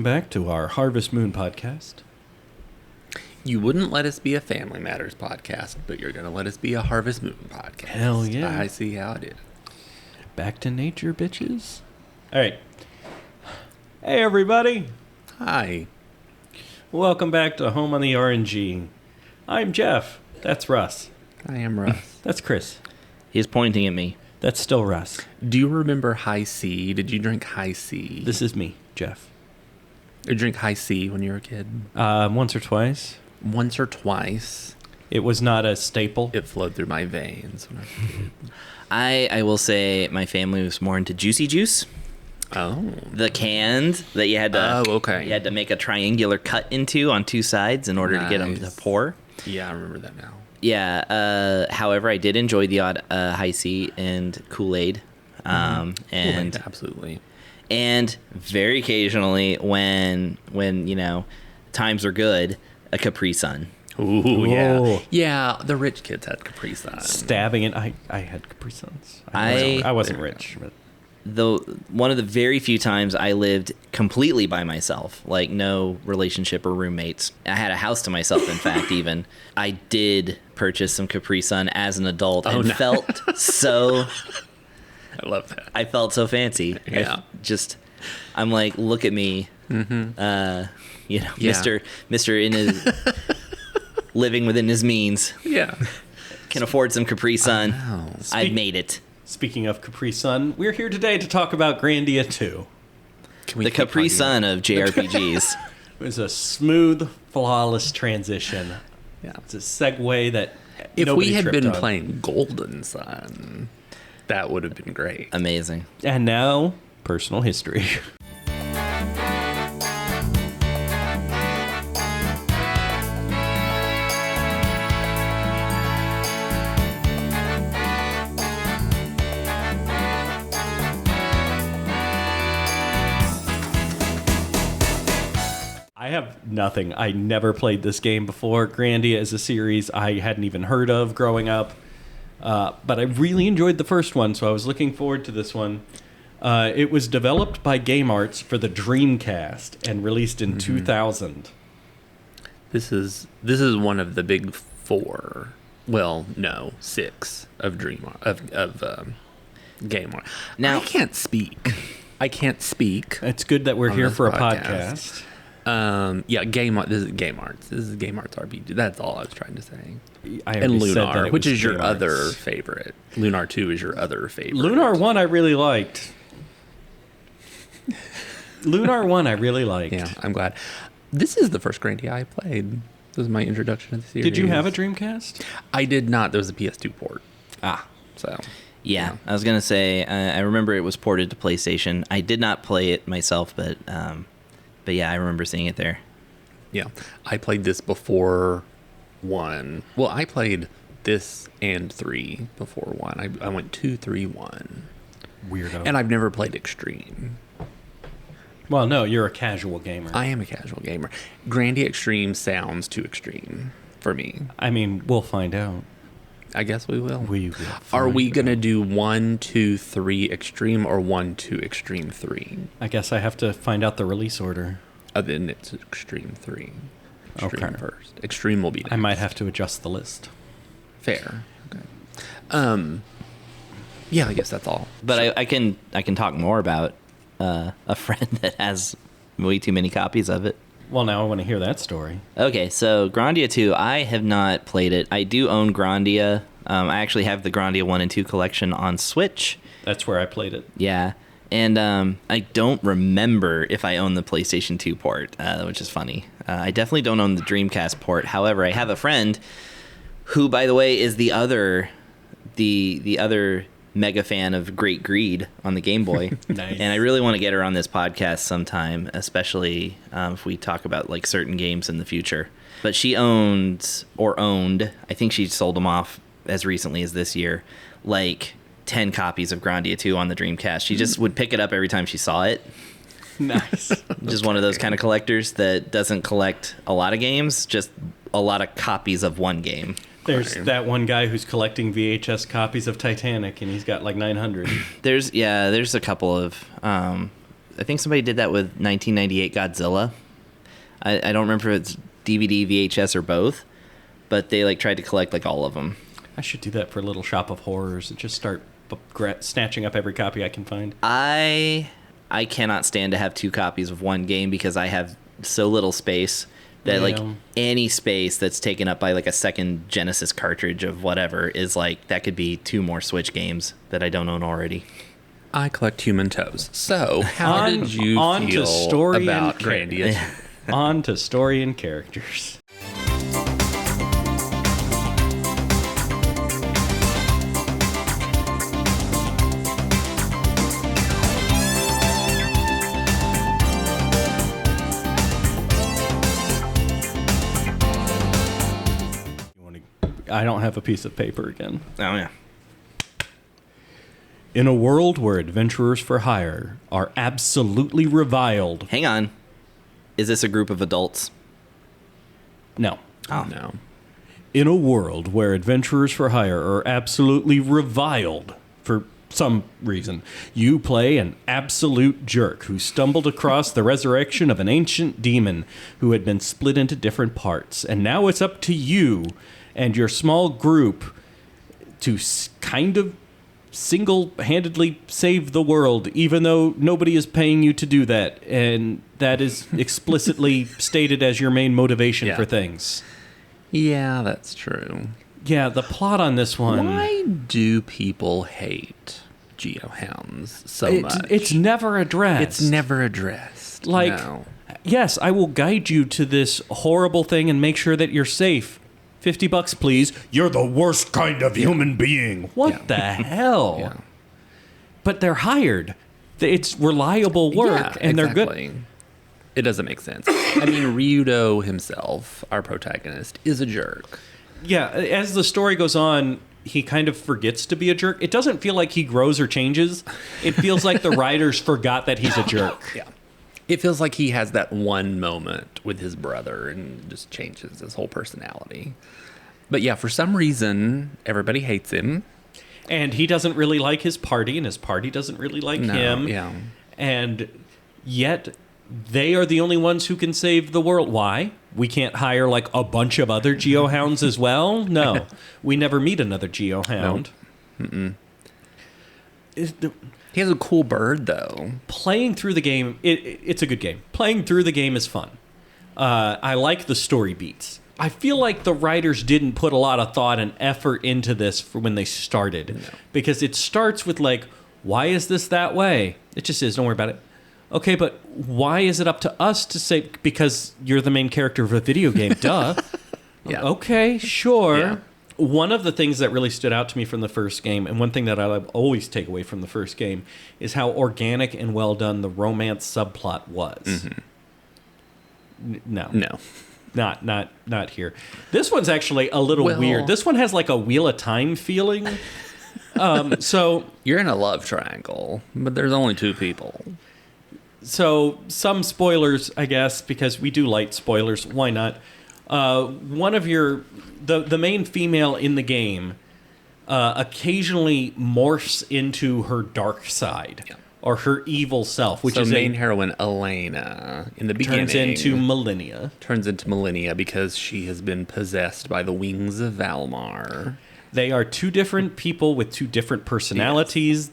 welcome back to our Harvest Moon podcast. You wouldn't let us be a Family Matters podcast, but you're going to let us be a Harvest Moon podcast. Hell yeah. I see how it is. Back to nature, bitches. All right. Hey, everybody. Hi. Welcome back to Home on the RNG. I'm Jeff. That's Russ. I am Russ. That's Chris. He's pointing at me. That's still Russ. Do you remember High C? Did you drink High C? This is me, Jeff. Did you drink High C when you were a kid? Once or twice. Once or twice. It was not a staple. It flowed through my veins when I was a kid. I will say my family was more into Juicy Juice. Oh. The canned that you had to you had to make a triangular cut into on two sides in order to get them to pour. Yeah, I remember that now. Yeah. However, I did enjoy the odd High C and Kool-Aid. And Kool-Aid, absolutely. And very occasionally when you know times are good, a Capri Sun. Ooh, yeah. Whoa. Yeah, the rich kids had Capri Sun. Stabbing it. I had Capri Suns. I wasn't rich. But. One of the very few times I lived completely by myself, like no relationship or roommates. I had a house to myself, in fact, even. I did purchase some Capri Sun as an adult and felt so... I love that. I felt so fancy. Yeah. I'm like, look at me. Mm-hmm. Mr. in his... living within his means. Yeah. Can afford some Capri Sun. I've made it. Speaking of Capri Sun, we're here today to talk about Grandia II. The Capri Sun of JRPGs. It was a smooth, flawless transition. Yeah. It's a segue that if we had been on. playing Golden Sun, that would have been great. Amazing. And now, personal history. I have nothing. I never played this game before. Grandia is a series I hadn't even heard of growing up. But I really enjoyed the first one, so I was looking forward to this one. It was developed by Game Arts for the Dreamcast and released in 2000. This is one of the big four. Well, no, six of Game Arts. Now I can't speak. It's good that we're here for a podcast. Game Arts. This is Game Arts. This is Game Arts RPG. That's all I was trying to say. And Lunar, which is your other favorite. Lunar 2 is your other favorite. Lunar 1 I really liked. Yeah, I'm glad. This is the first Grandia I played. This was my introduction to the series. Did you have a Dreamcast? I did not. There was a PS2 port. So... Yeah, I was gonna say I remember it was ported to PlayStation. I did not play it myself, but yeah, I remember seeing it there. Yeah, I played this before 1. Well, I played this and 3 before 1. I went 2, 3, 1. Weirdo. And I've never played Extreme. Well, no, you're a casual gamer. I am a casual gamer. Grandia Extreme sounds too extreme for me. I mean, we'll find out. I guess we will. Are we going to do 1, 2, 3 Extreme or 1, 2 Extreme 3? I guess I have to find out the release order. Then it's Extreme 3. Extreme Okay. first. Extreme will be next. I might have to adjust the list. Fair. Okay. Yeah, I guess that's all. But sure. I can talk more about a friend that has way too many copies of it. Well, now I want to hear that story. Okay, so Grandia 2, I have not played it. I do own Grandia. I actually have the Grandia 1 and 2 collection on Switch. That's where I played it. Yeah, and I don't remember if I own the PlayStation 2 port, which is funny. I definitely don't own the Dreamcast port. However, I have a friend who, by the way, is the other mega fan of Great Greed on the Game Boy. Nice. And I really want to get her on this podcast sometime, especially if we talk about like certain games in the future. But she owned, I think she sold them off as recently as this year, like 10 copies of Grandia 2 on the Dreamcast. She just would pick it up every time she saw it. Nice. Just one of those kind of collectors that doesn't collect a lot of games, just a lot of copies of one game. There's that one guy who's collecting VHS copies of Titanic, and he's got like 900. There's a couple of I think somebody did that with 1998 Godzilla. I don't remember if it's DVD, VHS, or both, but they like tried to collect like all of them. I should do that for Little Shop of Horrors and just start snatching up every copy I can find. I cannot stand to have 2 copies of one game because I have so little space that like any space that's taken up by like a second Genesis cartridge of whatever is like that could be 2 more Switch games that I don't own already. I collect human toes. So how did you feel story about and Grandia? On to story and characters. I don't have a piece of paper again. Oh, yeah. In a world where adventurers for hire are absolutely reviled. Hang on. Is this a group of adults? No. Oh. No. In a world where adventurers for hire are absolutely reviled for some reason, you play an absolute jerk who stumbled across the resurrection of an ancient demon who had been split into different parts. And now it's up to you and your small group to kind of single-handedly save the world, even though nobody is paying you to do that. And that is explicitly stated as your main motivation for things. Yeah, that's true. Yeah, the plot on this one... Why do people hate geohounds so much? It's never addressed. It's never addressed. Like, no. Yes, I will guide you to this horrible thing and make sure that you're safe. $50, please. You're the worst kind of human being. What the hell? Yeah. But they're hired. It's reliable work, and they're good. It doesn't make sense. I mean, Ryudo himself, our protagonist, is a jerk. Yeah, as the story goes on, he kind of forgets to be a jerk. It doesn't feel like he grows or changes. It feels like the writers forgot that he's a jerk. Yeah. It feels like he has that one moment with his brother and just changes his whole personality. But yeah, for some reason, everybody hates him. And he doesn't really like his party, and his party doesn't really like him. Yeah. And yet, they are the only ones who can save the world. Why? We can't hire like a bunch of other geohounds as well? No. We never meet another geohound. Nope. He has a cool bird, though. Playing through the game, it's a good game. Playing through the game is fun. I like the story beats. I feel like the writers didn't put a lot of thought and effort into this for when they started. No. Because it starts with like, why is this that way? It just is, don't worry about it. Okay, but why is it up to us to say, because you're the main character of a video game, duh. Yeah. Okay, sure. Yeah. One of the things that really stood out to me from the first game, and one thing that I always take away from the first game, is how organic and well done the romance subplot was. Mm-hmm. No. Not here. This one's actually a little weird. This one has like a Wheel of Time feeling. So you're in a love triangle, but there's only 2 people. So some spoilers, I guess, because we do like spoilers. Why not? One of the main female in the game occasionally morphs into her dark side or her evil self, which is main heroine Elena in the beginning turns into Millennia because she has been possessed by the wings of Valmar. They are 2 different people with 2 different personalities,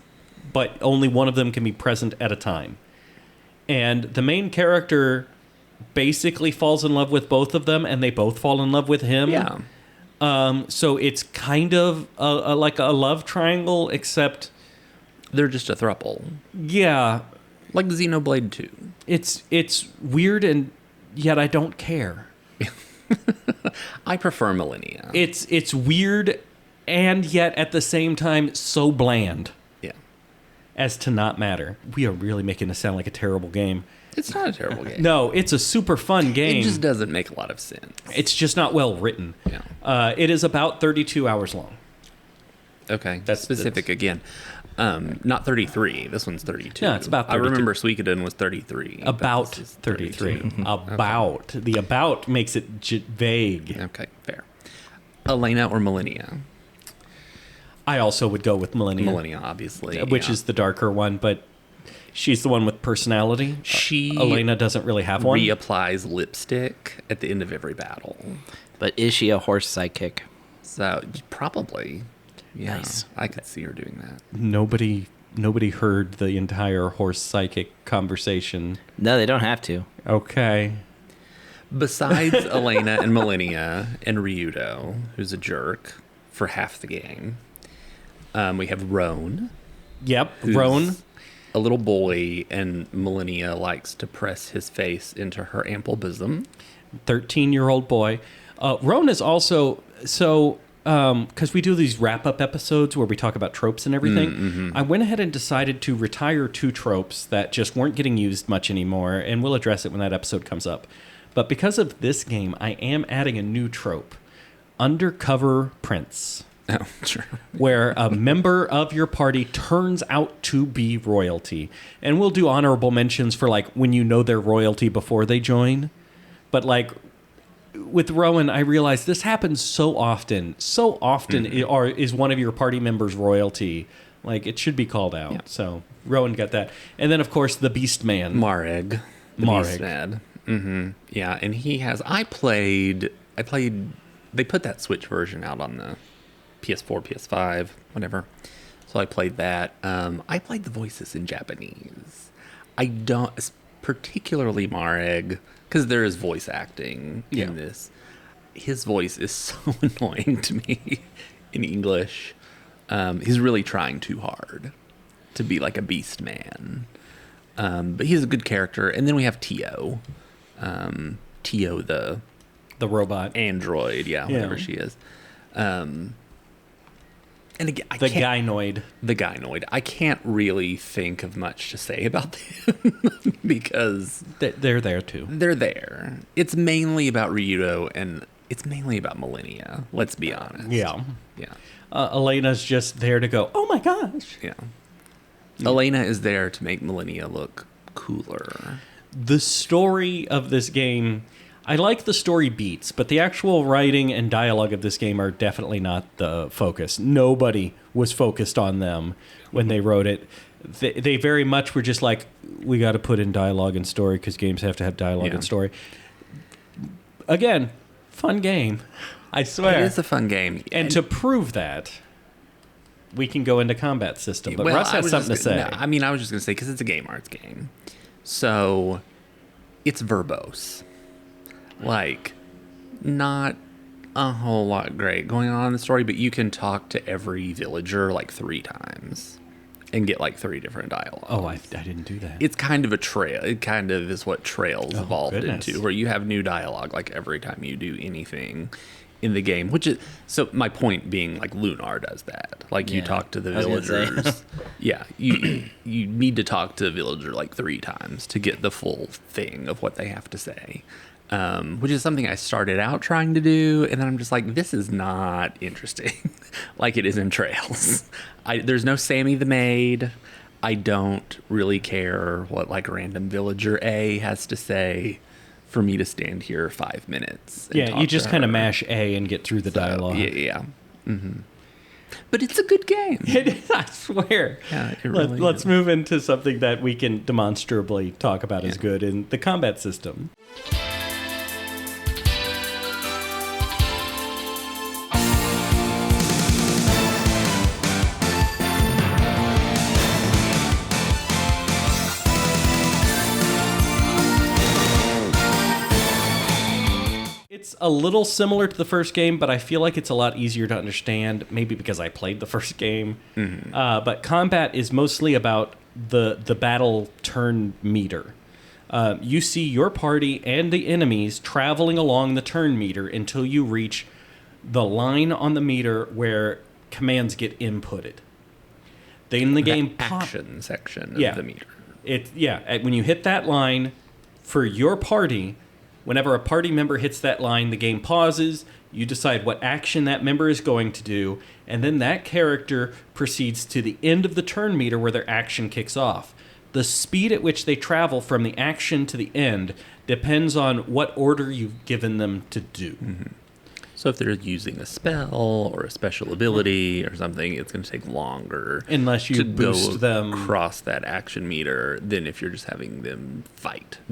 but only one of them can be present at a time. And the main character basically falls in love with both of them, and they both fall in love with him. Yeah. So it's kind of like a love triangle, except they're just a throuple. Yeah. Like Xenoblade 2. It's weird, and yet I don't care. I prefer Millennia. It's weird, and yet at the same time so bland. Yeah. As to not matter. We are really making this sound like a terrible game. It's not a terrible game. No, it's a super fun game. It just doesn't make a lot of sense. It's just not well written. Yeah. It is about 32 hours long. Okay. That's specific again. Not 33. This one's 32. No, it's about 32. I remember Suikoden was 33. About 33. About. Okay. The about makes it vague. Okay, fair. Elena or Millennia? I also would go with Millennia. Millennia, obviously. Which is the darker one, but She's the one with personality. Elena doesn't really have one. Reapplies lipstick at the end of every battle. But is she a horse sidekick? So probably. Yeah, Nice. I could see her doing that. Nobody heard the entire horse psychic conversation. No, they don't have to. Okay. Besides Elena and Millennia and Ryudo, who's a jerk for half the game, we have Roan. Yep, who's Roan. A little boy, and Millennia likes to press his face into her ample bosom. 13-year-old boy. Roan is also... So, because we do these wrap-up episodes where we talk about tropes and everything, I went ahead and decided to retire 2 tropes that just weren't getting used much anymore, and we'll address it when that episode comes up. But because of this game, I am adding a new trope. Undercover Prince. Oh, sure. Where a member of your party turns out to be royalty. And we'll do honorable mentions for, like, when you know they're royalty before they join. But, like, with Rowan, I realized this happens so often. So often is one of your party members royalty. Like, it should be called out. Yeah. So, Rowan got that. And then, of course, the Beast Man. Mareg. Beast Man. Mm-hmm. Yeah, and he has... I played... They put that Switch version out on the PS4, PS5, whatever. So I played that. I played the voices in Japanese. I don't... Particularly Mareg, because there is voice acting in this. His voice is so annoying to me in English. He's really trying too hard to be like a beast man. But he's a good character. And then we have Tio. Tio, the robot. Android, whatever she is. And again, the gynoid. The gynoid. I can't really think of much to say about them because... They're there, too. They're there. It's mainly about Ryudo, and it's mainly about Millennia, let's be honest. Yeah. Yeah. Elena's just there to go, oh my gosh. Yeah. Elena is there to make Millennia look cooler. The story of this game... I like the story beats, but the actual writing and dialogue of this game are definitely not the focus. Nobody was focused on them when they wrote it. They very much were just like, we got to put in dialogue and story because games have to have dialogue and story. Again, fun game. I swear. It is a fun game. And to prove that, we can go into combat system. But Russ has something to say. No, I mean, I was just going to say, because it's a Game Arts game. So, it's verbose. Like, not a whole lot great going on in the story, but you can talk to every villager like 3 times and get like 3 different dialogues. Oh, I didn't do that. It's kind of a trail. It kind of is what Trails evolved into, where you have new dialogue like every time you do anything in the game, which is... So my point being, like, Lunar does that. Like, you talk to the villagers. Yeah, you need to talk to the villager like 3 times to get the full thing of what they have to say. Which is something I started out trying to do, and then I'm just like, this is not interesting like it is in Trails. There's no Sammy the Maid. I don't really care what, like, random villager A has to say for me to stand here 5 minutes. Yeah, you just kind of mash A and get through the dialogue. Yeah. Mm-hmm. But it's a good game. It is, I swear. Yeah, it really Let's move into something that we can demonstrably talk about as good in the combat system. It's a little similar to the first game, but I feel like it's a lot easier to understand, maybe because I played the first game. Mm-hmm. But combat is mostly about the battle turn meter. You see your party and the enemies traveling along the turn meter until you reach the line on the meter where commands get inputted. Then the game action section of the meter. When you hit that line for your party... Whenever a party member hits that line, the game pauses, you decide what action that member is going to do, and then that character proceeds to the end of the turn meter where their action kicks off. The speed at which they travel from the action to the end depends on what order you've given them to do. Mm-hmm. So if they're using a spell or a special ability or something, it's going to take longer. Unless you boost them across that action meter than if you're just having them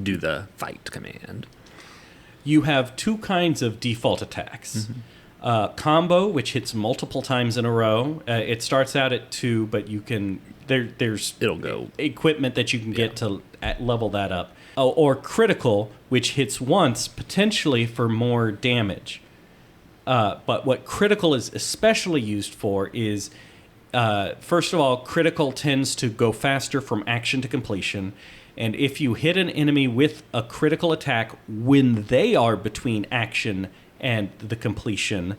do the fight command. You have two kinds of default attacks. Combo, which hits multiple times in a row. It starts out at 2, but you can it'll go equipment that you can get to level that up. Or critical, which hits once, potentially for more damage. But what critical is especially used for is, first of all, critical tends to go faster from action to completion. And if you hit an enemy with a critical attack when they are between action and the completion,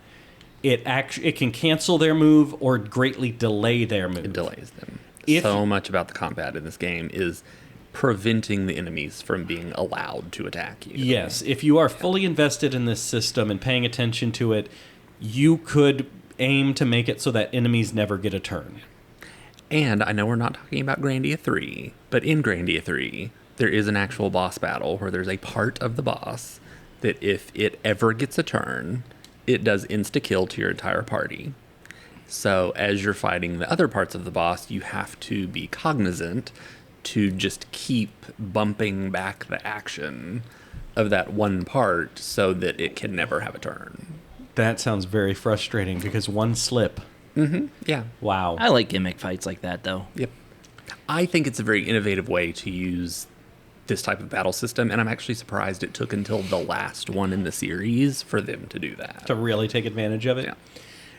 it can cancel their move or greatly delay their move. It delays them. So much about the combat in this game is preventing the enemies from being allowed to attack you. Yes, if you are fully invested in this system and paying attention to it, you could aim to make it so that enemies never get a turn. And I know we're not talking about Grandia 3, but in Grandia 3, there is an actual boss battle where there's a part of the boss that if it ever gets a turn, it does insta-kill to your entire party. So as you're fighting the other parts of the boss, you have to be cognizant to just keep bumping back the action of that one part so that it can never have a turn. That sounds very frustrating because one slip. Yeah. Wow. I like gimmick fights like that, though. Yep. I think it's a very innovative way to use this type of battle system, and I'm actually surprised it took until the last one in the series for them to do that. To really take advantage of it?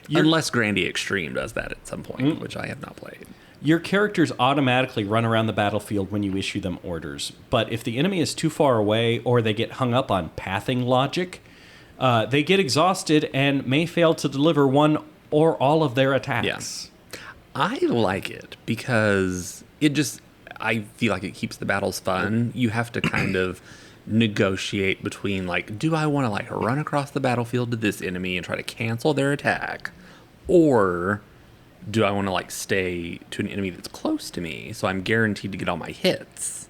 Yeah. Unless Grandia Extreme does that at some point, which I have not played. Your characters automatically run around the battlefield when you issue them orders, but if the enemy is too far away or they get hung up on pathing logic, they get exhausted and may fail to deliver one or all of their attacks. Yeah. I like it because I feel like it keeps the battles fun. You have to kind of negotiate between, like, do I want to, like, run across the battlefield to this enemy and try to cancel their attack? Or do I want to, like, stay to an enemy that's close to me so I'm guaranteed to get all my hits?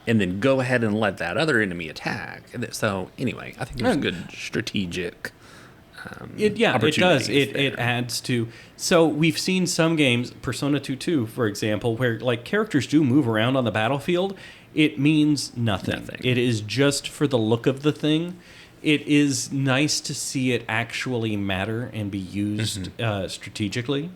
And then go ahead and let that other enemy attack. So, anyway, I think there's good strategic it does. It adds to... So we've seen some games, Persona 2, for example, where like characters do move around on the battlefield. It means nothing. It is just for the look of the thing. It is nice to see it actually matter and be used strategically.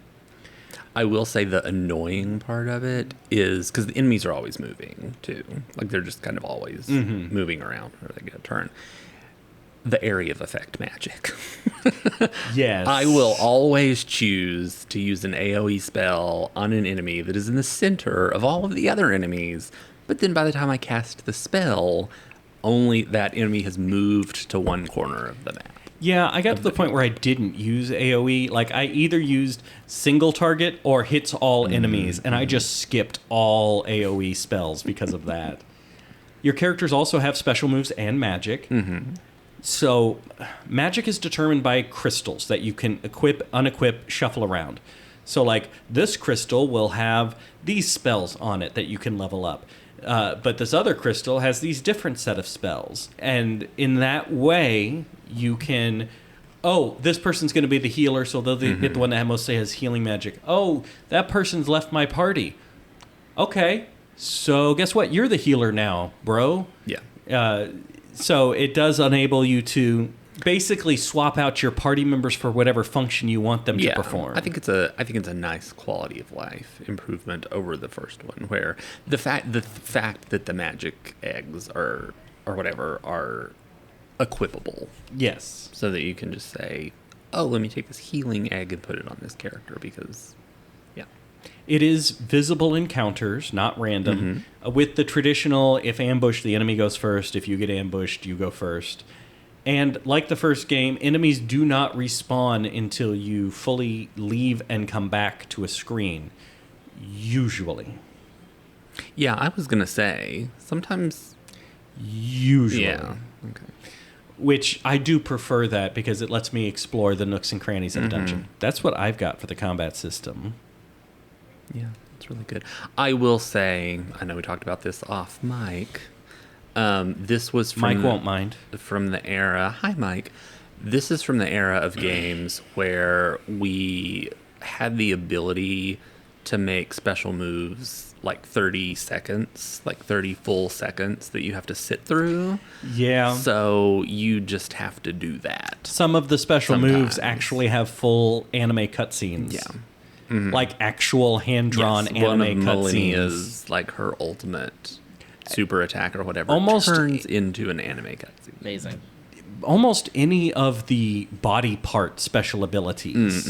I will say the annoying part of it is because the enemies are always moving too. Like they're just kind of always moving around or they get a turn. The area of effect magic. Yes. I will always choose to use an AoE spell on an enemy that is in the center of all of the other enemies. But then by the time I cast the spell, only that enemy has moved to one corner of the map. Yeah, I got to the point where I didn't use AoE. Like, I either used single target or hits all enemies, and I just skipped all AoE spells because of that. Your characters also have special moves and magic. So, magic is determined by crystals that you can equip, unequip, shuffle around. So, like, this crystal will have these spells on it that you can level up. But this other crystal has these different set of spells. And in that way, you can... Oh, this person's going to be the healer, so they'll get the one that mostly has healing magic. Oh, that person's left my party. Okay, so guess what? You're the healer now, bro. Yeah. So it does enable you to basically swap out your party members for whatever function you want them to perform. I think it's a nice quality of life improvement over the first one, where the fact that the magic eggs or whatever are equipable. Yes. So that you can just say, oh, let me take this healing egg and put it on this character because, yeah. It is visible encounters, not random. With the traditional, if ambushed, the enemy goes first. If you get ambushed, you go first. And like the first game, enemies do not respawn until you fully leave and come back to a screen. Usually. Yeah, I was going to say, sometimes... Usually. Yeah, okay. Which I do prefer that because it lets me explore the nooks and crannies of a dungeon. That's what I've got for the combat system. Yeah, it's really good. I will say, I know we talked about this off mic. This was from Mike won't mind. From the era. Hi, Mike. This is from the era of games where we had the ability to make special moves like 30 seconds, like 30 full seconds that you have to sit through. Yeah. So you just have to do that. Some of the special Sometimes. moves actually have full anime cutscenes. Yeah. Like actual hand-drawn Yes, anime one of cutscenes. Millennia's, like her ultimate super attack or whatever, Almost turns into an anime cutscene. Amazing. Almost any of the body part special abilities.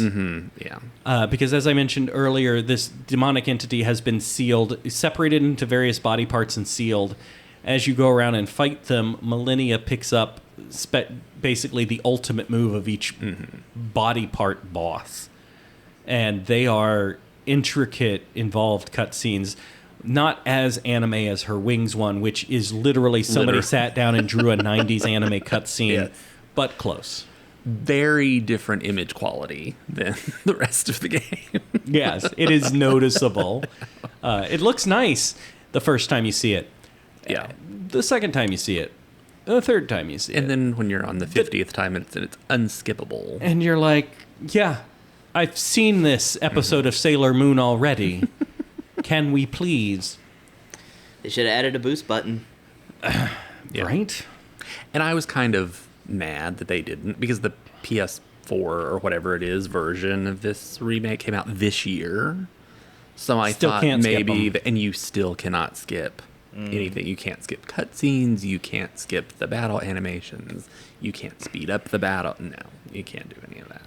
Yeah. Because as I mentioned earlier, this demonic entity has been sealed, separated into various body parts and sealed. As you go around and fight them, Millennia picks up basically the ultimate move of each body part boss. And they are intricate, involved cutscenes. Not as anime as her Wings one, which is literally somebody sat down and drew a 90s anime cutscene, Yes. but close. Very different image quality than the rest of the game. Yes, it is noticeable. It looks nice the first time you see it. Yeah. The second time you see it. The third time you see it. And then when you're on the 50th time, it's unskippable. And you're like, yeah, I've seen this episode of Sailor Moon already. Can we please? They should have added a boost button. Yeah. Right? And I was kind of mad that they didn't, because the PS4 or whatever it is version of this remake came out this year. So I Still thought can't skip maybe, 'em. And you still cannot skip anything. You can't skip cutscenes. You can't skip the battle animations. You can't speed up the battle. No, you can't do any of that.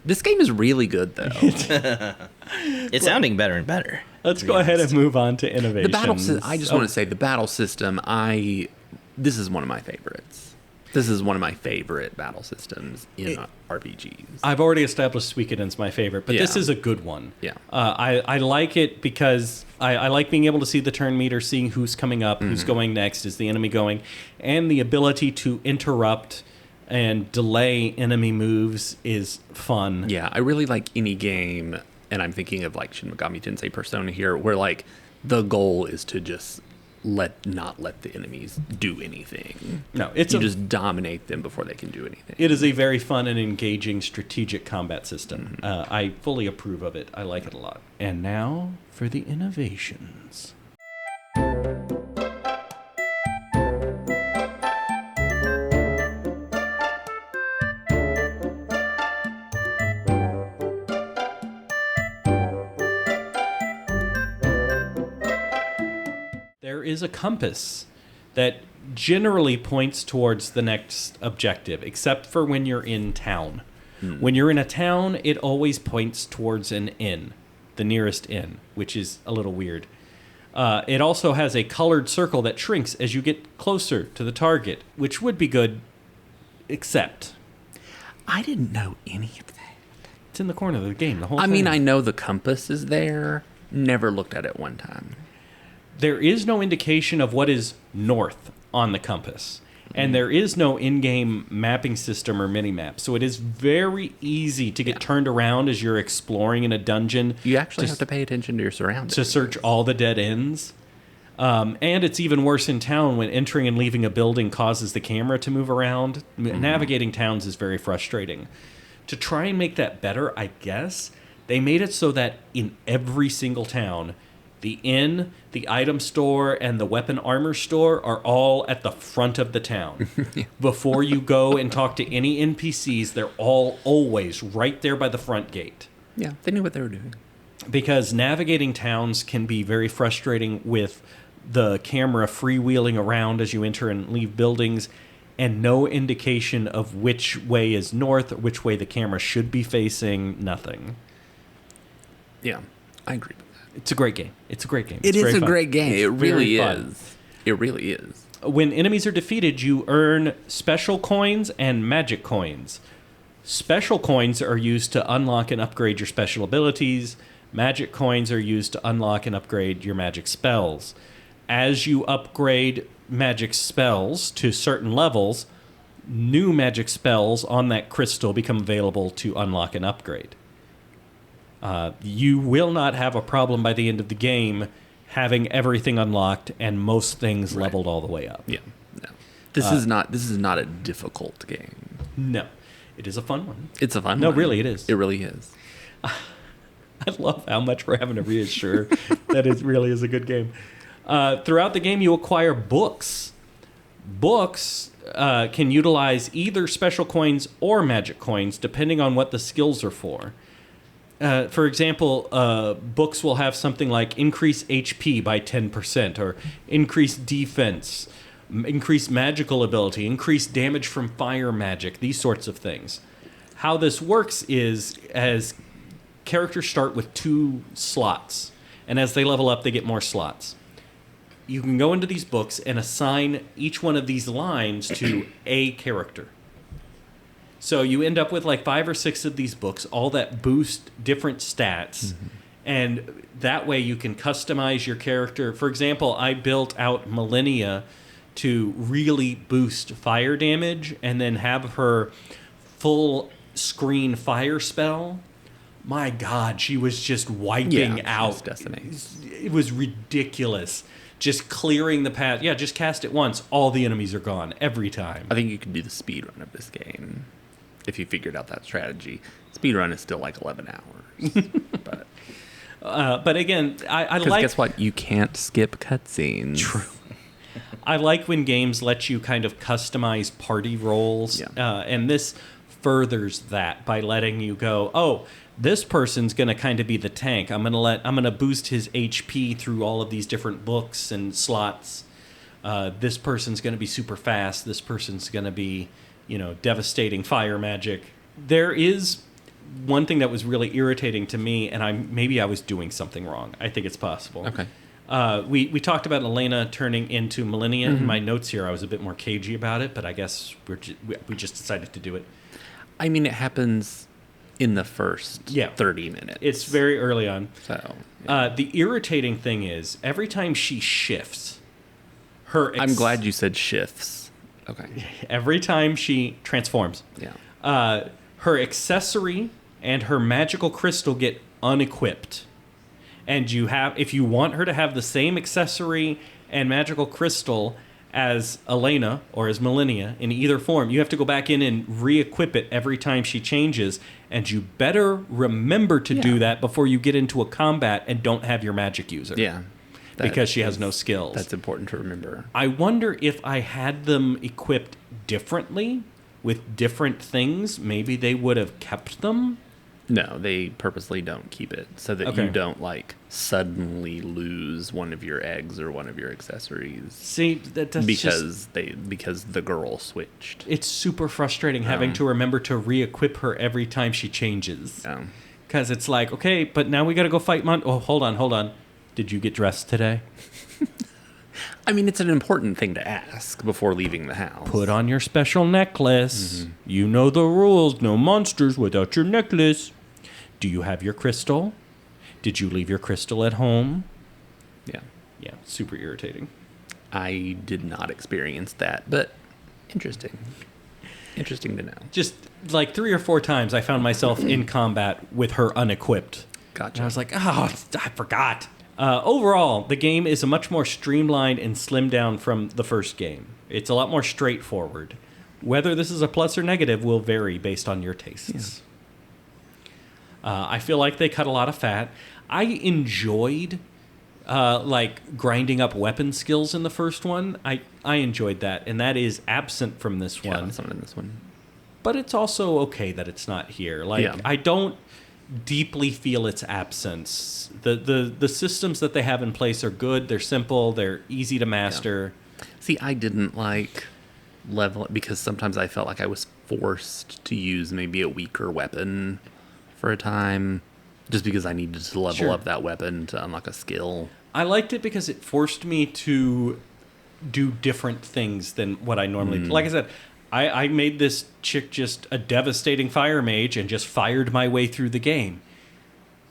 This game is really good, though. It's sounding better and better. Let's go ahead and move on to innovation. The battle. I just want to say the battle system. This is one of my favorites. This is one of my favorite battle systems in RPGs. I've already established Suikoden's my favorite, but this Yeah. is a good one. Yeah. I like it because I like being able to see the turn meter, seeing who's coming up, who's going next, is the enemy going, and the ability to interrupt and delay enemy moves is fun. Yeah, I really like any game, and I'm thinking of like Shin Megami Tensei Persona here, where like the goal is to just not let the enemies do anything. No, You just dominate them before they can do anything. It is a very fun and engaging strategic combat system. I fully approve of it. I like it a lot. And now for the innovations. There is a compass that generally points towards the next objective, except for when you're in town. When you're in a town, it always points towards an inn, the nearest inn, which is a little weird. It also has a colored circle that shrinks as you get closer to the target, which would be good, except I didn't know any of that. it's in the corner of the game the whole I time. mean, I know the compass is there. Never looked at it one time. There is no indication of what is north on the compass. And there is no in-game mapping system or mini-map. So it is very easy to get turned around as you're exploring in a dungeon. You actually have to pay attention to your surroundings. To search all the dead ends. And it's even worse in town when entering and leaving a building causes the camera to move around. Navigating towns is very frustrating. To try and make that better, I guess, they made it so that in every single town, the inn, the item store, and the weapon armor store are all at the front of the town. Before you go and talk to any NPCs, they're all always right there by the front gate. Yeah, they knew what they were doing. Because navigating towns can be very frustrating with the camera freewheeling around as you enter and leave buildings, and no indication of which way is north or which way the camera should be facing, nothing. Yeah, I agree with that. It's a great game. It's a great game. It It's is very a fun. great game. It's It really very fun. is. It really is. When enemies are defeated, you earn special coins and magic coins. Special coins are used to unlock and upgrade your special abilities. Magic coins are used to unlock and upgrade your magic spells. As you upgrade magic spells to certain levels, new magic spells on that crystal become available to unlock and upgrade. You will not have a problem by the end of the game having everything unlocked and most things leveled all the way up. Yeah. No. This is not a difficult game. No. It is a fun one. It's a fun one. No, really, it is. It really is. I love how much we're having to reassure that it really is a good game. Throughout the game, you acquire books. Books can utilize either special coins or magic coins, depending on what the skills are for. For example, books will have something like increase HP by 10%, or increase defense, increase magical ability, increase damage from fire magic, these sorts of things. How this works is as characters start with 2 slots, and as they level up, they get more slots. You can go into these books and assign each one of these lines to a character. So you end up with like 5 or 6 of these books, all that boost different stats, and that way you can customize your character. For example, I built out Millennia to really boost fire damage and then have her full screen fire spell. My God, she was just wiping out. Destiny. It was ridiculous. Just clearing the path. Yeah, just cast it once. All the enemies are gone every time. I think you could do the speed run of this game if you figured out that strategy. Speed run is still like 11 hours. But again, I like... guess what? You can't skip cutscenes. True. I like when games let you kind of customize party roles, and this furthers that by letting you go, oh, this person's going to kind of be the tank. I'm going to boost his HP through all of these different books and slots. This person's going to be super fast. This person's going to be, devastating fire magic. There is one thing that was really irritating to me, and maybe I was doing something wrong. I think it's possible. Okay. We talked about Elena turning into Millennia. In my notes here, I was a bit more cagey about it, but I guess we just decided to do it. I mean, it happens in the first 30 minutes. It's very early on. So the irritating thing is every time she shifts, I'm glad you said shifts. Okay. Every time she transforms, her accessory and her magical crystal get unequipped. And if you want her to have the same accessory and magical crystal as Elena or as Millennia in either form, you have to go back in and re-equip it every time she changes. And you better remember to do that before you get into a combat and don't have your magic user. Yeah. Because she has no skills. That's important to remember. I wonder if I had them equipped differently with different things, maybe they would have kept them. No, they purposely don't keep it so that you don't suddenly lose one of your eggs or one of your accessories. See, that's because the girl switched. It's super frustrating having to remember to re-equip her every time she changes. Because it's like, okay, but now we got to go fight Oh, hold on. Did you get dressed today? I mean, it's an important thing to ask before leaving the house. Put on your special necklace. You know the rules. No monsters without your necklace. Do you have your crystal? Did you leave your crystal at home? Yeah. Yeah, super irritating. I did not experience that, but interesting. Interesting to know. Just like 3 or 4 times I found myself in combat with her unequipped. Gotcha. And I was like, oh, I forgot. Overall, the game is a much more streamlined and slimmed down from the first game. It's a lot more straightforward. Whether this is a plus or negative will vary based on your tastes. I feel like they cut a lot of fat. I enjoyed grinding up weapon skills in the first one. I enjoyed that, and that is absent from this one. Yeah, it's not in this one. But it's also okay that it's not here. I don't deeply feel its absence. The systems that they have in place are good. They're simple. They're easy to master. Yeah. See, I didn't level it because sometimes I felt like I was forced to use maybe a weaker weapon for a time just because I needed to level up that weapon to unlock a skill. I liked it because it forced me to do different things than what I normally do. Like I said, I made this chick just a devastating fire mage and just fired my way through the game.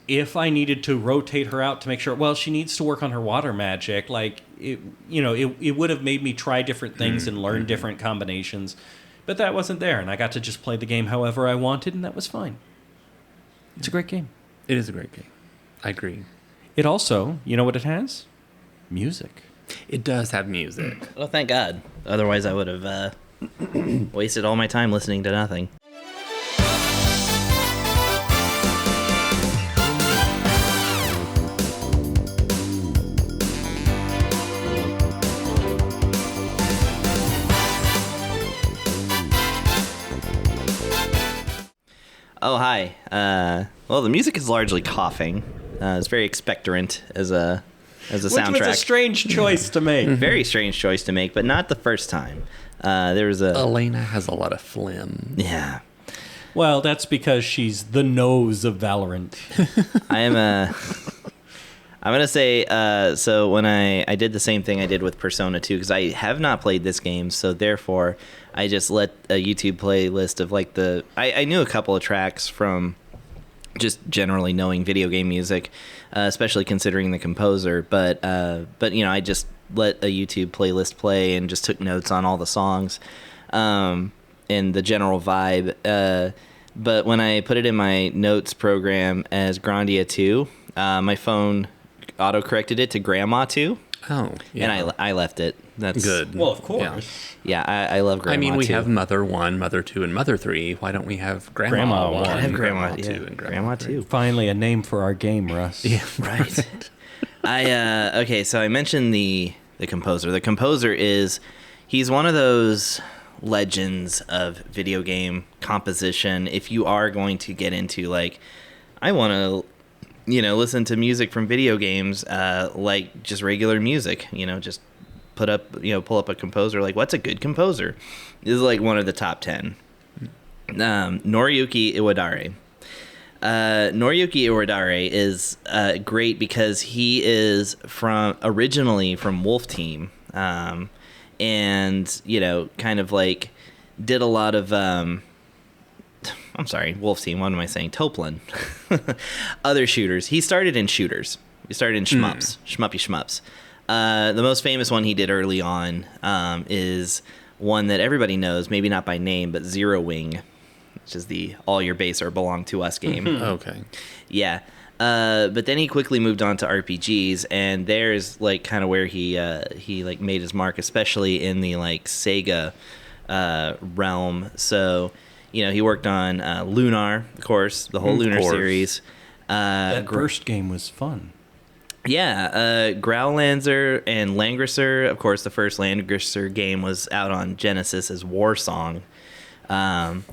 If I needed to rotate her out to make sure, she needs to work on her water magic, it would have made me try different things and learn different combinations. But that wasn't there, and I got to just play the game however I wanted, and that was fine. It's a great game. It is a great game. I agree. It also, you know what it has? Music. It does have music. Well, thank God. Otherwise, I would have wasted all my time listening to nothing. Oh, hi. Well, the music is largely coughing. It's very expectorant as a soundtrack. Which was a strange choice to make. Very strange choice to make, but not the first time. There was a... Elena has a lot of phlegm. Yeah. Well, that's because she's the nose of Valorant. I'm going to say, so when I did the same thing I did with Persona 2, because I have not played this game, so therefore I just let a YouTube playlist of like I knew a couple of tracks from just generally knowing video game music, especially considering the composer, but I just let a YouTube playlist play and just took notes on all the songs and the general vibe. But when I put it in my notes program as Grandia II, my phone auto-corrected it to Grandma 2. Oh, yeah. And I left it. That's good. Well, of course. Yeah, I love Grandma 2. I mean, we have Mother 1, Mother 2, and Mother 3. Why don't we have Grandma 1? Gotta have Grandma 2 and Grandma 2. Finally, a name for our game, Russ. Yeah, Right. Okay, so I mentioned the composer. The composer he's one of those legends of video game composition. If you are going to get into like, I want to listen to music from video games, like just regular music, just pull up a composer. Like, what's a good composer? This is like one of the top 10. Noriyuki Iwadare. Noriyuki Iwadare is great because he is originally from Wolf Team, and kind of like did a lot of I'm sorry, Wolf Team. What am I saying? Toplin. Other shooters. He started in shooters. He started in shmups, shmuppy shmups. The most famous one he did early on is one that everybody knows, maybe not by name, but Zero Wing, which is the All Your Base or Belong to Us game. Okay. Yeah. But then he quickly moved on to RPGs, and there's like kind of where he like made his mark, especially in the like Sega realm. So he worked on Lunar, of course, the whole Lunar series. That first game was fun. Yeah, Growlancer and Langrisser. Of course, the first Langrisser game was out on Genesis as War Song. And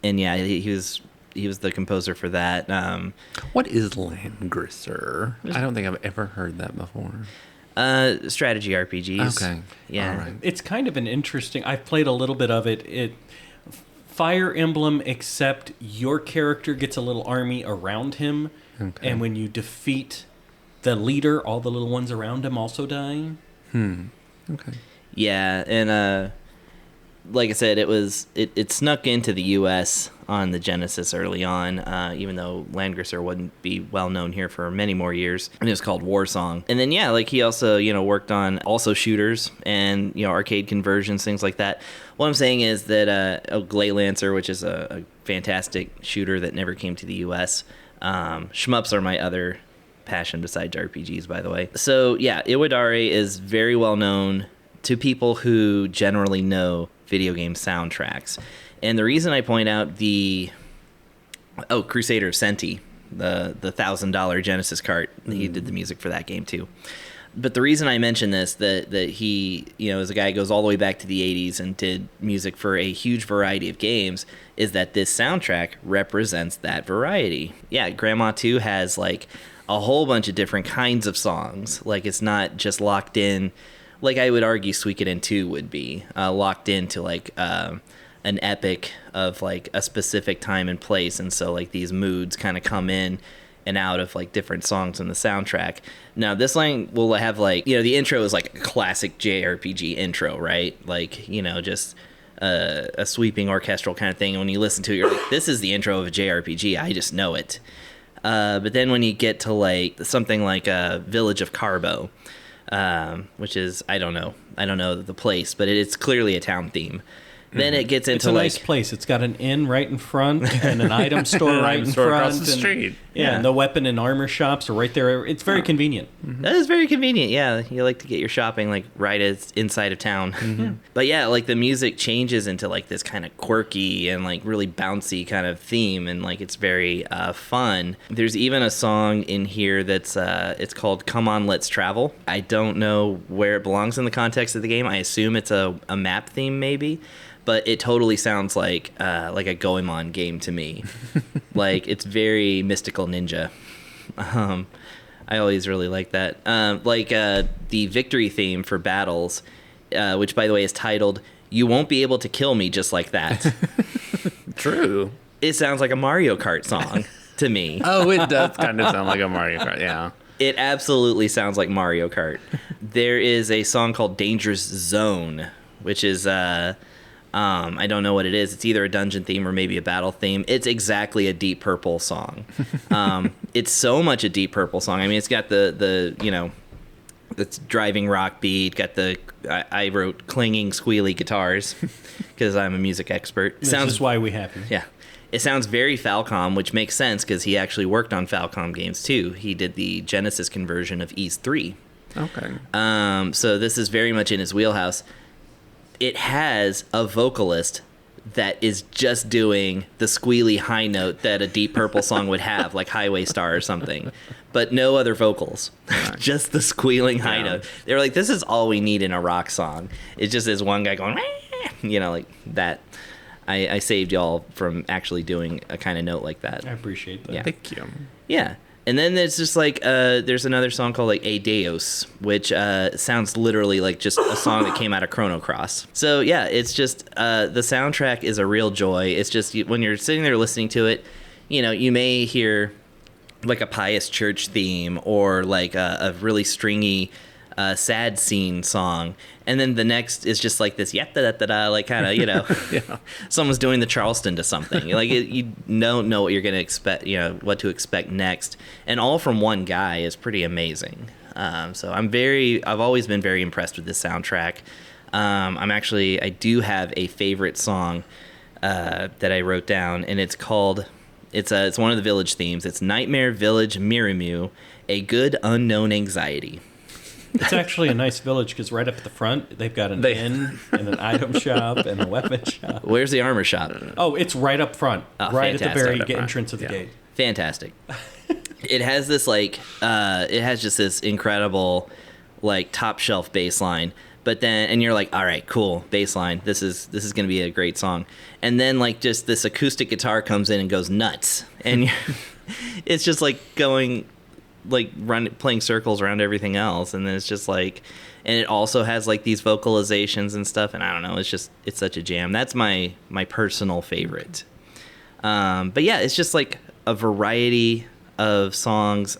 yeah, he was the composer for that. What is Langrisser? I don't think I've ever heard that before. Strategy RPGs. Okay. Yeah. All right. It's kind of an interesting... I've played a little bit of it. Fire Emblem, except your character gets a little army around him, and when you defeat the leader, all the little ones around him also die. Okay. Yeah, and like I said, it snuck into the U.S. on the Genesis early on, even though Langrisser wouldn't be well known here for many more years. And it was called War Song. And then yeah, like he also worked on also shooters and arcade conversions, things like that. What I'm saying is that Glaylancer, which is a fantastic shooter that never came to the U.S. Shmups are my other passion besides RPGs, by the way. So yeah, Iwadare is very well known to people who generally know video game soundtracks. And the reason I point out Crusader of Senti, the $1,000 Genesis cart, he did the music for that game too. But the reason I mention this, that he, is a guy who goes all the way back to the 80s and did music for a huge variety of games, is that this soundtrack represents that variety. Yeah, Grandma 2 has like a whole bunch of different kinds of songs. Like, it's not just locked in, like I would argue Suikoden 2 would be, locked into like an epic of like a specific time and place. And so like these moods kind of come in and out of like different songs in the soundtrack. Now this line will have like, the intro is like a classic JRPG intro, right? Like, just a sweeping orchestral kind of thing. And when you listen to it, you're like, this is the intro of a JRPG. I just know it. But then when you get to like something like Village of Carbo, which is, I don't know the place, but it's clearly a town theme. Then it gets into it's a nice place. It's got an inn right in front and an item store right in front. Across the street. Yeah, and the weapon and armor shops are right there. It's very convenient. That is very convenient. Yeah, you like to get your shopping like right inside of town. But yeah, like the music changes into like this kind of quirky and like really bouncy kind of theme, and like it's very fun. There's even a song in here that's it's called "Come On, Let's Travel." I don't know where it belongs in the context of the game. I assume it's a map theme maybe. But it totally sounds like a Goemon game to me. Like, it's very Mystical Ninja. I always really like that. The victory theme for battles, which, by the way, is titled, "You Won't Be Able to Kill Me Just Like That." True. It sounds like a Mario Kart song to me. Oh, it does kind of sound like a Mario Kart, yeah. It absolutely sounds like Mario Kart. There is a song called Dangerous Zone, which is... I don't know what it is. It's either a dungeon theme or maybe a battle theme. It's exactly a Deep Purple song. It's so much a Deep Purple song. I mean, it's got the it's driving rock beat. Got I wrote clinging, squealy guitars because I'm a music expert. This is why we have you. Yeah. It sounds very Falcom, which makes sense because he actually worked on Falcom games too. He did the Genesis conversion of Ys 3. Okay. So this is very much in his wheelhouse. It has a vocalist that is just doing the squealy high note that a Deep Purple song would have, like Highway Star or something, but no other vocals, just the squealing high note. They were like, this is all we need in a rock song. It's just this one guy going, like that. I saved y'all from actually doing a kind of note like that. I appreciate that. Yeah. Thank you. Yeah. And then there's just like, there's another song called like A Deus, which sounds literally like just a song that came out of Chrono Cross. So yeah, it's just, the soundtrack is a real joy. It's just, when you're sitting there listening to it, you may hear like a pious church theme or like a really stringy, sad scene song. And then the next is just like this, da-da-da-da, like kind of, Yeah. someone's doing the Charleston to something. Like you don't know what you're going to expect, what to expect next. And all from one guy is pretty amazing. So I've always been very impressed with this soundtrack. I do have a favorite song that I wrote down, and it's called, it's one of the village themes. It's Nightmare Village Mirimu, A Good Unknown Anxiety. It's actually a nice village because right up at the front, they've got an inn and an item shop and a weapon shop. Where's the armor shop? Oh, it's right up front. Right fantastic. at the very entrance of the gate. Fantastic. It has this it has just this incredible like top shelf bass line. But then, and you're like, all right, cool, bass line. This is going to be a great song. And then like just this acoustic guitar comes in and goes nuts. And it's just like going... like playing circles around everything else, and then it's just like, and it also has like these vocalizations and stuff, and I don't know, it's such a jam. That's my personal favorite. But yeah, it's just like a variety of songs,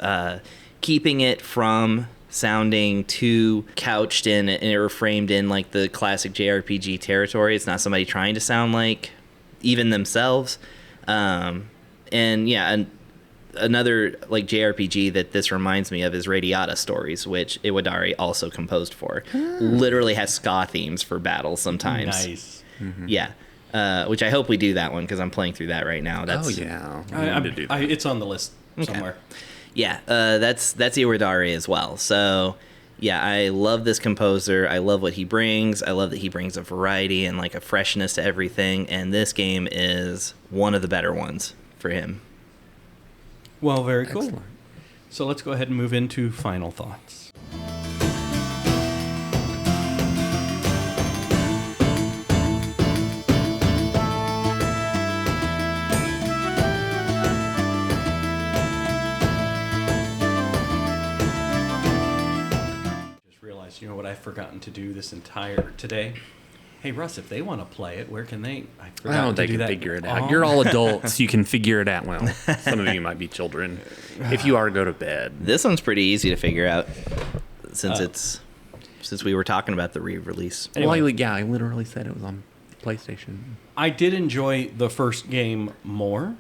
keeping it from sounding too couched in or framed in like the classic JRPG territory. It's not somebody trying to sound like even themselves. And yeah, and another like JRPG that this reminds me of is Radiata Stories, which Iwadare also composed for. Literally has ska themes for battles sometimes. Nice. Mm-hmm. Yeah. Which I hope we do that one because I'm playing through that right now. Oh yeah, I need to do that. It's on the list somewhere. Yeah, that's Iwadare as well. So yeah, I love this composer. I love what he brings. I love that he brings a variety and like a freshness to everything. And this game is one of the better ones for him. Well, very cool. Excellent. So let's go ahead and move into final thoughts. Just realized, what I've forgotten to do this entire today? Hey, Russ, if they want to play it, where can they? I forgot they can figure it out. You're all adults. You can figure it out. Well, some of you might be children. If you are, go to bed. This one's pretty easy to figure out since we were talking about the re-release. Anyway. Well, yeah, I literally said it was on PlayStation. I did enjoy the first game more.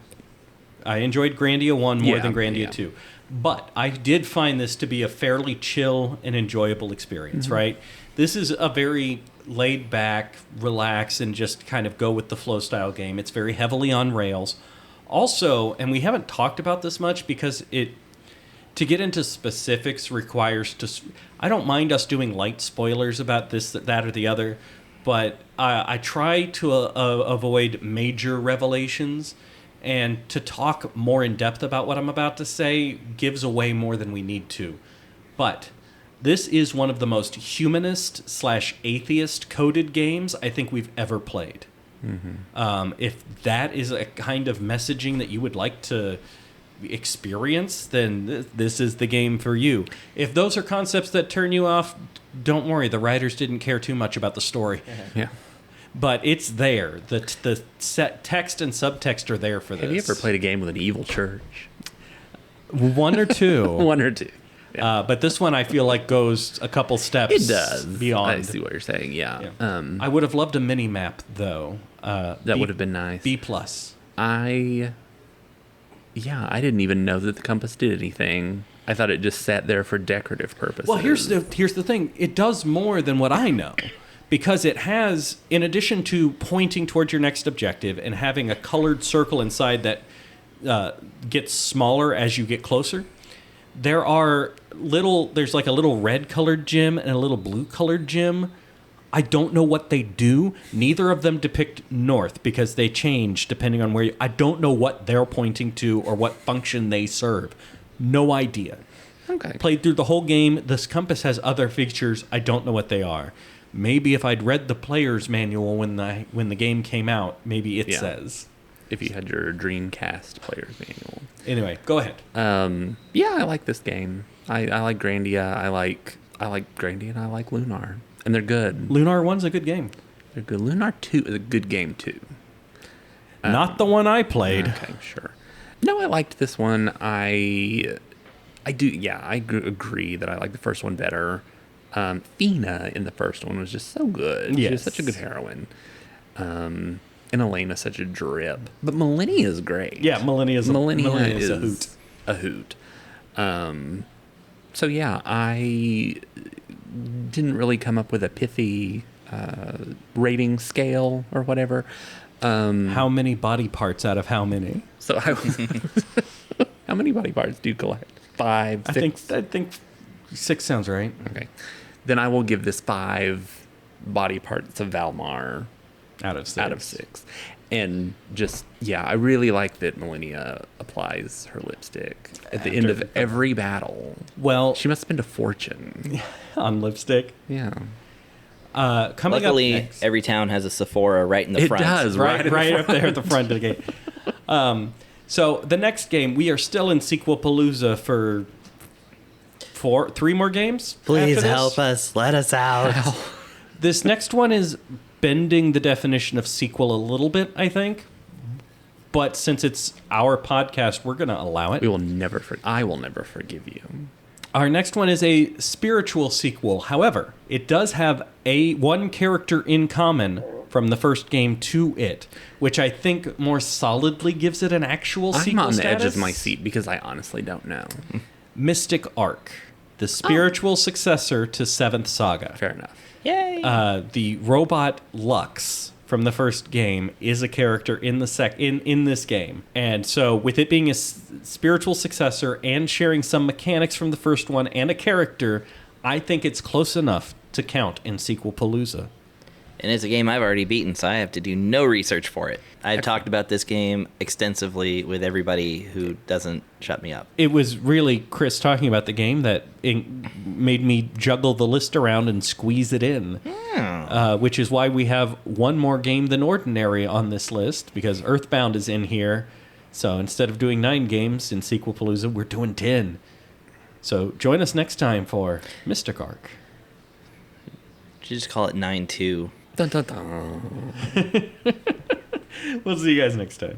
I enjoyed Grandia 1 more than Grandia 2. But I did find this to be a fairly chill and enjoyable experience, right? This is a very laid back, relax, and just kind of go with the flow style game. It's very heavily on rails. Also, and we haven't talked about this much because to get into specifics requires I don't mind us doing light spoilers about this, that, or the other, but I try to avoid major revelations, and to talk more in depth about what I'm about to say gives away more than we need to. But this is one of the most humanist/atheist coded games I think we've ever played. Mm-hmm. If that is a kind of messaging that you would like to experience, then this is the game for you. If those are concepts that turn you off, don't worry. The writers didn't care too much about the story. Yeah. But it's there. The set text and subtext are there for this. Have you ever played a game with an evil church? One or two. One or two. Yeah. But this one I feel like goes a couple steps It does. beyond. I see what you're saying, yeah. I would have loved a mini-map, though. That would have been nice. B+. I didn't even know that the compass did anything. I thought it just sat there for decorative purposes. Well, here's the thing. It does more than what I know. Because it has, in addition to pointing towards your next objective and having a colored circle inside that gets smaller as you get closer, there's like a little red colored gem and a little blue colored gem. I don't know what they do. Neither of them depict north because they change depending on where I don't know what they're pointing to or what function they serve. No idea. Okay. Played through the whole game. This compass has other features. I don't know what they are. Maybe if I'd read the player's manual when the game came out, maybe it says. If you had your Dreamcast player's manual. Anyway, go ahead. I like this game. I like Grandia. I like Grandia and I like Lunar. And they're good. Lunar 1's a good game. They're good. Lunar 2 is a good game too. Not the one I played. Okay, sure. No, I liked this one. I do. Yeah, I agree that I like the first one better. Fina in the first one was just so good. Yes. She was such a good heroine. And Elena's such a drib. But Millennia is great. Yeah, Millennia is a hoot. A hoot. So yeah, I didn't really come up with a pithy rating scale or whatever. How many body parts out of how many? So how many body parts do you collect? 5, 6? I think 6 sounds right. Okay. Then I will give this 5 body parts of Valmar out of 6. Out of 6. And just, I really like that Millennia applies her lipstick at the end of every battle. Well, she must spend a fortune on lipstick. Yeah. Luckily, next, every town has a Sephora right in the front. It does, right up there at the front of the game. So the next game, we are still in Sequelpalooza for 3 more games. Please help us. Let us out. This next one is bending the definition of sequel a little bit, I think. But since it's our podcast, we're going to allow it. I will never forgive you. Our next one is a spiritual sequel. However, it does have one character in common from the first game to it, which I think more solidly gives it an actual sequel I'm on the status. edge of my seat because I honestly don't know. Mystic Arc, the spiritual successor to 7th Saga. Fair enough. Yay! The robot Lux from the first game is a character in this game. And so with it being a spiritual successor and sharing some mechanics from the first one and a character, I think it's close enough to count in Sequelpalooza. And it's a game I've already beaten, so I have to do no research for it. I've talked about this game extensively with everybody who doesn't shut me up. It was really Chris talking about the game that made me juggle the list around and squeeze it in. Which is why we have one more game than ordinary on this list, because Earthbound is in here. So instead of doing 9 games in Sequelpalooza, we're doing 10. So join us next time for Mystic Arc. You just call it 9-2. Dun, dun, dun. We'll see you guys next time.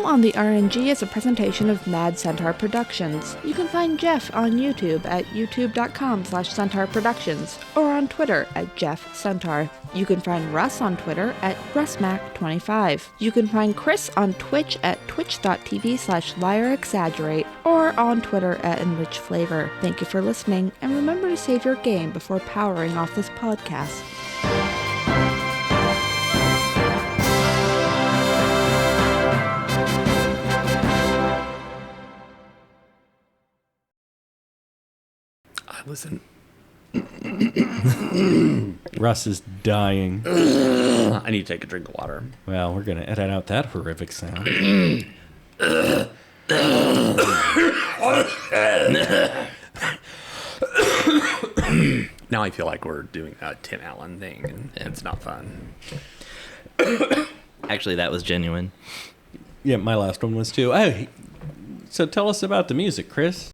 Skill on the RNG is a presentation of Mad Centaur Productions. You can find Jeff on YouTube at youtube.com/Centaur Productions or on Twitter at Jeff Centaur. You can find Russ on Twitter at RussMac25. You can find Chris on Twitch at twitch.tv/LiarExaggerate or on Twitter at EnrichFlavor. Thank you for listening, and remember to save your game before powering off this podcast. Listen. Russ is dying. I need to take a drink of water. Well, we're going to edit out that horrific sound. Now I feel like we're doing a Tim Allen thing, and it's not fun. Actually, that was genuine. Yeah, my last one was too. Oh, so tell us about the music, Chris.